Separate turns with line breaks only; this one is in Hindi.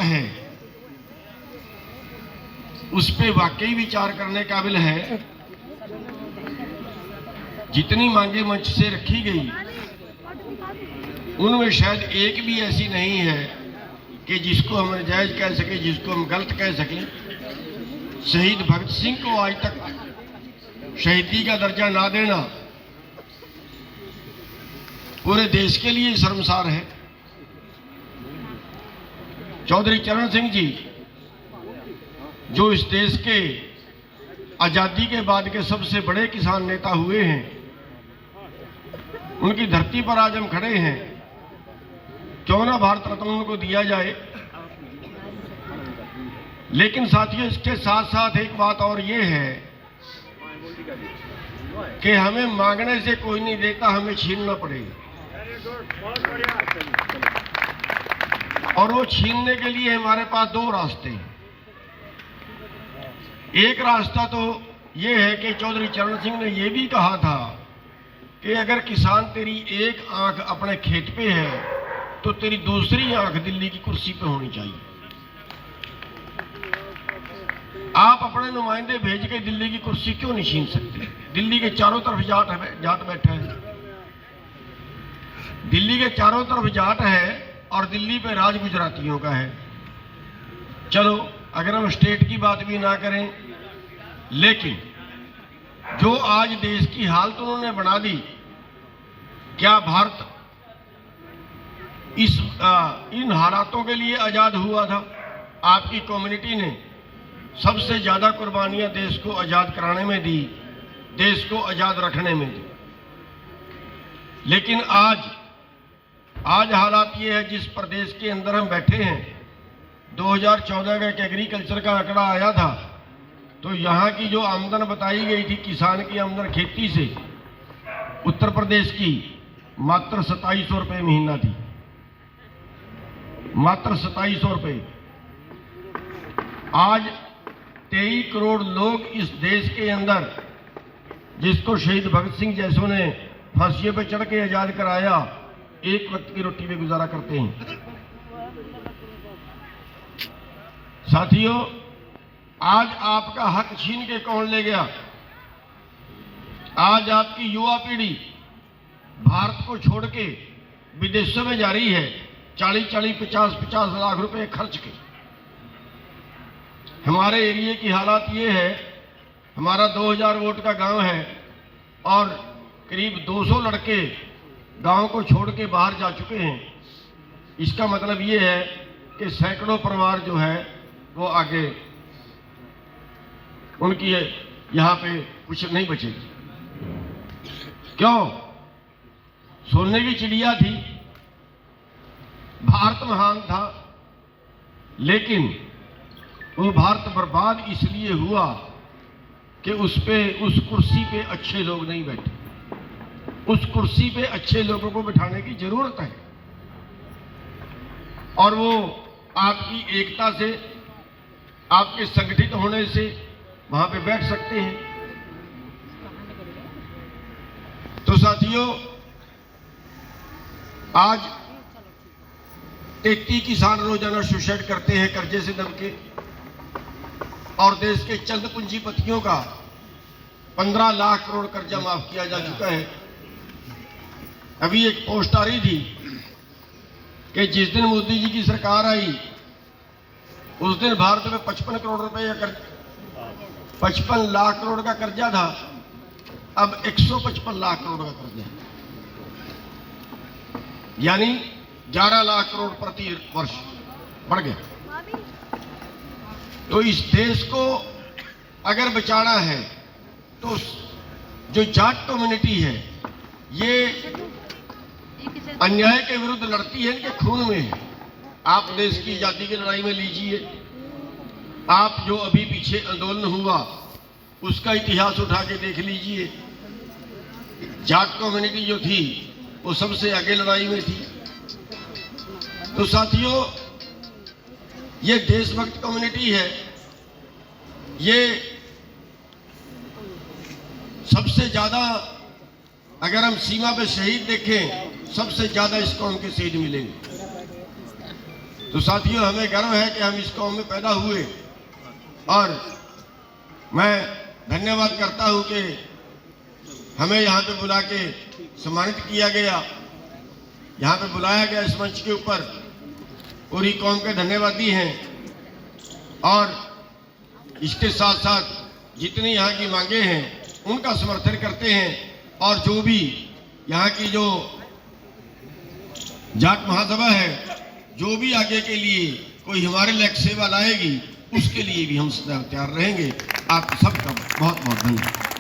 है उस पे वाकई विचार करने काबिल है। जितनी मांगे मंच से रखी गई उनमें शायद एक भी ऐसी नहीं है कि जिसको हम नाजायज कह सके, जिसको हम गलत कह सकें। शहीद भगत सिंह को आज तक शहीदी का दर्जा ना देना पूरे देश के लिए शर्मसार है। चौधरी चरण सिंह जी जो इस देश के आजादी के बाद के सबसे बड़े किसान नेता हुए हैं, उनकी धरती पर आज हम खड़े हैं। क्यों ना भारत रत्न उनको दिया जाए। लेकिन साथियों, इसके साथ साथ एक बात और ये है कि हमें मांगने से कोई नहीं देता, हमें छीनना पड़ेगा। और वो छीनने के लिए हमारे पास दो रास्ते हैं। एक रास्ता तो ये है कि चौधरी चरण सिंह ने ये भी कहा था कि अगर किसान तेरी एक आंख अपने खेत पे है तो तेरी दूसरी आंख दिल्ली की कुर्सी पे होनी चाहिए। आप अपने नुमाइंदे भेज के दिल्ली की कुर्सी क्यों नहीं छीन सकते? दिल्ली के चारों तरफ जाट बैठा है, दिल्ली के चारों तरफ जाट है और दिल्ली पे राज गुजरातियों का है। चलो, अगर हम स्टेट की बात भी ना करें, लेकिन जो आज देश की हालत उन्होंने बना दी, क्या भारत इन हालातों के लिए आजाद हुआ था? आपकी कम्युनिटी ने सबसे ज्यादा कुर्बानियां देश को आजाद कराने में दी, देश को आजाद रखने में दी। लेकिन आज हालात ये है, जिस प्रदेश के अंदर हम बैठे हैं, 2014 का एक एग्रीकल्चर का आंकड़ा आया था, तो यहाँ की जो आमदन बताई गई थी, किसान की आमदन खेती से, उत्तर प्रदेश की मात्र 2700 रुपये महीना थी, मात्र 2700 रुपये। आज 23 करोड़ लोग इस देश के अंदर, जिसको शहीद भगत सिंह जैसों ने फांसियों पर चढ़ के आजाद कराया, एक वक्त की रोटी में गुजारा करते हैं। साथियों, आज आपका हक छीन के कौन ले गया? आज आपकी युवा पीढ़ी भारत को छोड़ के विदेशों में जा रही है, 40-40, 50-50 लाख रुपए खर्च के। हमारे एरिया की हालात ये है, हमारा 2000 वोट का गांव है और करीब 200 लड़के गांव को छोड़ के बाहर जा चुके हैं। इसका मतलब ये है कि सैकड़ों परिवार जो है वो आगे, उनकी यहां पे कुछ नहीं बचेगी। क्यों? सोने की चिड़िया थी, भारत महान था, लेकिन वो भारत बर्बाद इसलिए हुआ कि उस कुर्सी पे अच्छे लोग नहीं बैठे। उस कुर्सी पे अच्छे लोगों को बिठाने की जरूरत है, और वो आपकी एकता से, आपके संगठित होने से वहां पे बैठ सकते हैं। तो साथियों, आज 33 किसान रोजाना सुसाइड करते हैं कर्जे से दब के, और देश के चंद पूंजीपतियों का 15 लाख करोड़ कर्जा माफ किया जा चुका है। अभी एक पोस्ट आ रही थी कि जिस दिन मोदी जी की सरकार आई, उस दिन भारत में 55 करोड़ रुपए का 55 लाख करोड़ का कर्जा था, अब 155 लाख करोड़ का कर्जा है, यानी 11 लाख करोड़ प्रति वर्ष बढ़ गया। तो इस देश को अगर बचाना है तो जो जाट कम्युनिटी है, ये अन्याय के विरुद्ध लड़ती है, इनके खून में है। आप देश की आजादी की लड़ाई में लीजिए, आप जो अभी पीछे आंदोलन हुआ उसका इतिहास उठा के देख लीजिए। जाट कम्युनिटी जो थी वो सबसे आगे लड़ाई में थी। तो साथियों, ये देशभक्त कम्युनिटी है, ये सबसे ज्यादा, अगर हम सीमा पे शहीद देखें, सबसे ज्यादा इस कौम के शहीद मिलेंगे। तो साथियों, हमें गर्व है कि हम इस कौम में पैदा हुए, और मैं धन्यवाद करता हूं कि हमें यहाँ पे बुला के सम्मानित किया गया, यहाँ पे बुलाया गया इस मंच के ऊपर। पूरी कौम के धन्यवादी हैं, और इसके साथ साथ जितनी यहाँ की मांगे हैं उनका समर्थन करते हैं, और जो भी यहाँ की जो जाट महासभा है, जो भी आगे के लिए कोई हमारे लायक सेवा लाएगी, उसके लिए भी हम सदैव तैयार रहेंगे। आप सबका बहुत बहुत धन्यवाद।